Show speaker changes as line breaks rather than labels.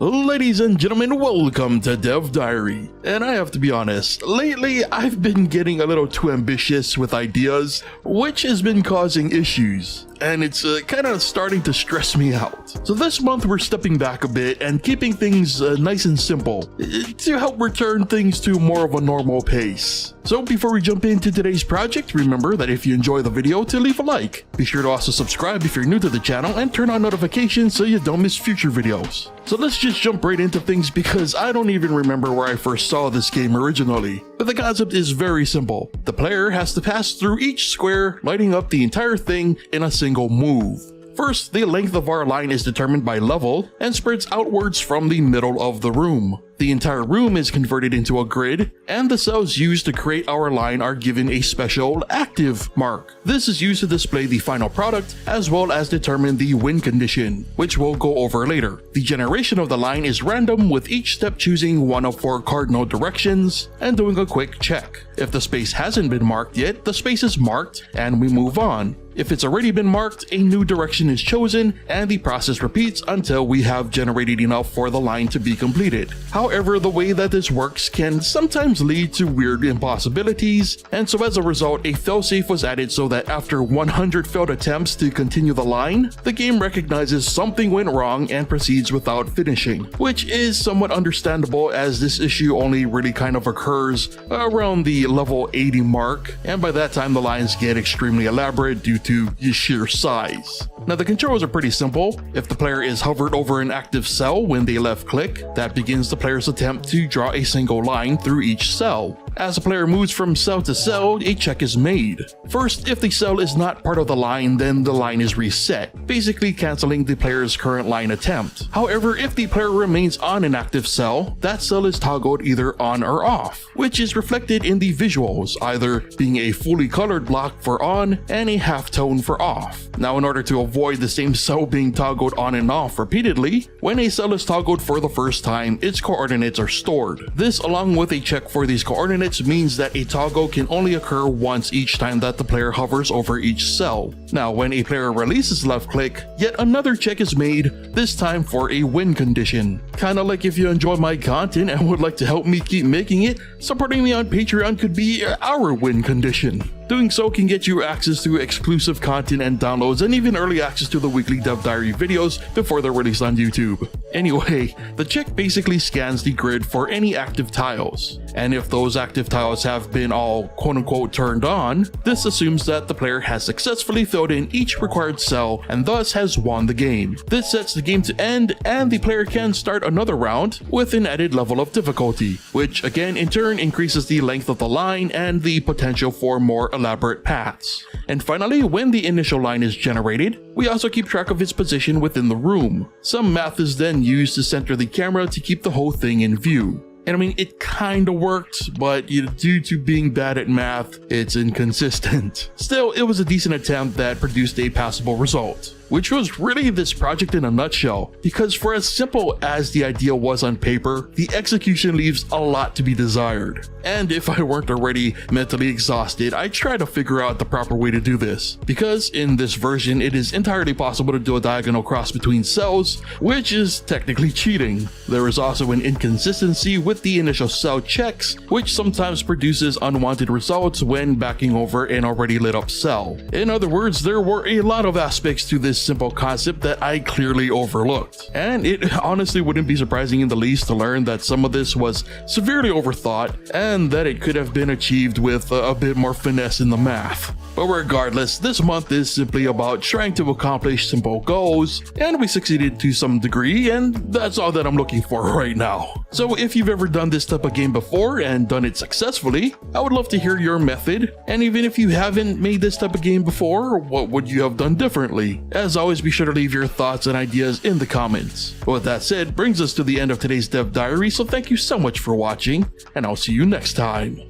Ladies and gentlemen, welcome to Dev Diary. And I have to be honest, lately I've been getting a little too ambitious with ideas, which has been causing issues. And it's kind of starting to stress me out. So this month we're stepping back a bit and keeping things nice and simple to help return things to more of a normal pace. So before we jump into today's project, remember that if you enjoy the video to leave a like. Be sure to also subscribe if you're new to the channel and turn on notifications so you don't miss future videos. So let's just jump right into things because I don't even remember where I first saw this game originally. But the concept is very simple. The player has to pass through each square, lighting up the entire thing in a single move. First, the length of our line is determined by level and spreads outwards from the middle of the room. The entire room is converted into a grid, and the cells used to create our line are given a special active mark. This is used to display the final product as well as determine the win condition, which we'll go over later. The generation of the line is random, with each step choosing one of 4 cardinal directions and doing a quick check. If the space hasn't been marked yet, the space is marked and we move on. If it's already been marked, a new direction is chosen and the process repeats until we have generated enough for the line to be completed. However, the way that this works can sometimes lead to weird impossibilities, and so as a result, a failsafe was added so that after 100 failed attempts to continue the line, the game recognizes something went wrong and proceeds without finishing, which is somewhat understandable as this issue only really kind of occurs around the level 80 mark, and by that time the lines get extremely elaborate due to sheer size. Now the controls are pretty simple. If the player is hovered over an active cell when they left click, that begins the player's attempt to draw a single line through each cell. As the player moves from cell to cell, a check is made. First, if the cell is not part of the line, then the line is reset, basically cancelling the player's current line attempt. However, if the player remains on an active cell, that cell is toggled either on or off, which is reflected in the visuals, either being a fully colored block for on and a half tone for off. Now, in order to avoid the same cell being toggled on and off repeatedly, when a cell is toggled for the first time, its coordinates are stored. This, along with a check for these coordinates, means that a toggle can only occur once each time that the player hovers over each cell. Now, when a player releases left click, yet another check is made, this time for a win condition. Kinda like if you enjoy my content and would like to help me keep making it, supporting me on Patreon could be our win condition. Doing so can get you access to exclusive content and downloads, and even early access to the weekly Dev Diary videos before they're released on YouTube. Anyway, the check basically scans the grid for any active tiles, and if those active tiles have been all quote-unquote turned on, this assumes that the player has successfully filled in each required cell and thus has won the game. This sets the game to end, and the player can start another round with an added level of difficulty, which again in turn increases the length of the line and the potential for more elaborate paths. And finally, when the initial line is generated, we also keep track of its position within the room. Some math is then used to center the camera to keep the whole thing in view. And I mean, it kinda worked, but due to being bad at math, it's inconsistent. Still, it was a decent attempt that produced a passable result, which was really this project in a nutshell, because for as simple as the idea was on paper, the execution leaves a lot to be desired. And if I weren't already mentally exhausted, I tried to figure out the proper way to do this, because in this version it is entirely possible to do a diagonal cross between cells, which is technically cheating. There is also an inconsistency with the initial cell checks, which sometimes produces unwanted results when backing over an already lit up cell. In other words, there were a lot of aspects to this simple concept that I clearly overlooked, and it honestly wouldn't be surprising in the least to learn that some of this was severely overthought and that it could have been achieved with a bit more finesse in the math. But regardless, this month is simply about trying to accomplish simple goals, and we succeeded to some degree, and that's all that I'm looking for right now. So if you've ever done this type of game before and done it successfully, I would love to hear your method, and even if you haven't made this type of game before, what would you have done differently? As always, be sure to leave your thoughts and ideas in the comments. But with that said, brings us to the end of today's Dev Diary, so thank you so much for watching, and I'll see you next time.